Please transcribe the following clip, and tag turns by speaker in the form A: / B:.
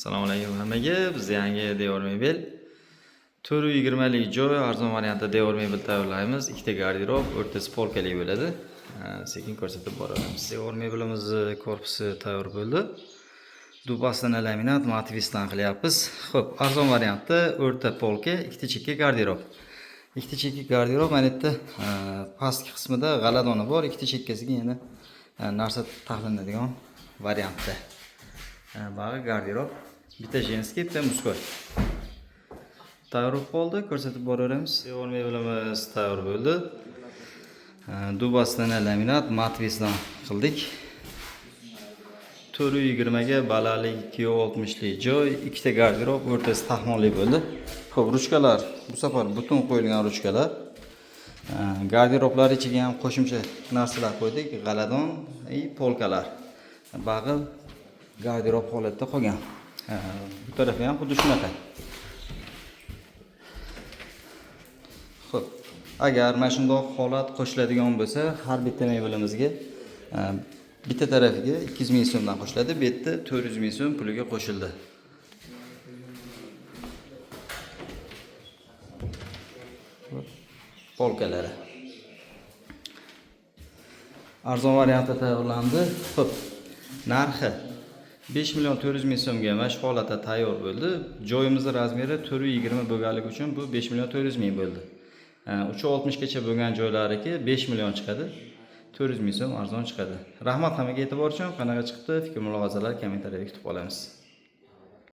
A: Assalomu alaykum hammaga. Biz yangi devor mebel 420 lik joy arzon variantda devor mebel tayyorlaymiz. Ikkita garderob, o'rtasi polkali bo'ladi. Sekin ko'rsatib boramiz. Devor mebelimizni korpusi tayyor bo'ldi. Dubasidan laminat, matvisdan qilyapmiz. Xo'p, arzon variantda o'rta polka, ikkita chekka garderob. Ikkita chekka garderob mana yerda pastki qismida g'aladoni bor, ikkita chekkasiga yana narsa taxlanadigan variantda. Bag'i garderob, bitta jenskiy, bitta muskoy. Tayyor bo'ldi, ko'rsatib boraveramiz. Devor mebelimiz tayyor bo'ldi. Dubasidan laminat, matvisdan qildik. 420 ga balalik 260 lik joy, ikkita garderob, o'rtasi taxmonli bo'ldi. Xo'p, ruchkalar, bu safar butun qo'yilgan ruchkalar. Garderoblar ichiga ham qo'shimcha narsalar qo'ydik, g'aladon va polkalar. Bag'i garderob holatda qolgan. Bu tarafi ham xuddi shunaqa. Xo'p, agar mana shunday holat qo'shiladigan bo'lsa, har bitta mebelimizga bitta tarafiga 200 ming so'mdan qo'shiladi, bu yerda 400 ming so'm puliga qo'shildi. Polkalari. Arzon variantda tayyorlandi. Xo'p, narxi 5 million 400 ming so'mga mana shu holatda tayyor bo'ldi. Joyimizning razmeri 420 bo'lganligi uchun bu 5 million 400 ming bo'ldi. 360 gacha bo'lgan joylariki 5 million chiqadi. 400 ming so'm arzon chiqadi. Rahmat hammaga e'tibor uchun. Qanaqa chiqdi? Fikr mulohazalar kommentariyada kutib qolamiz.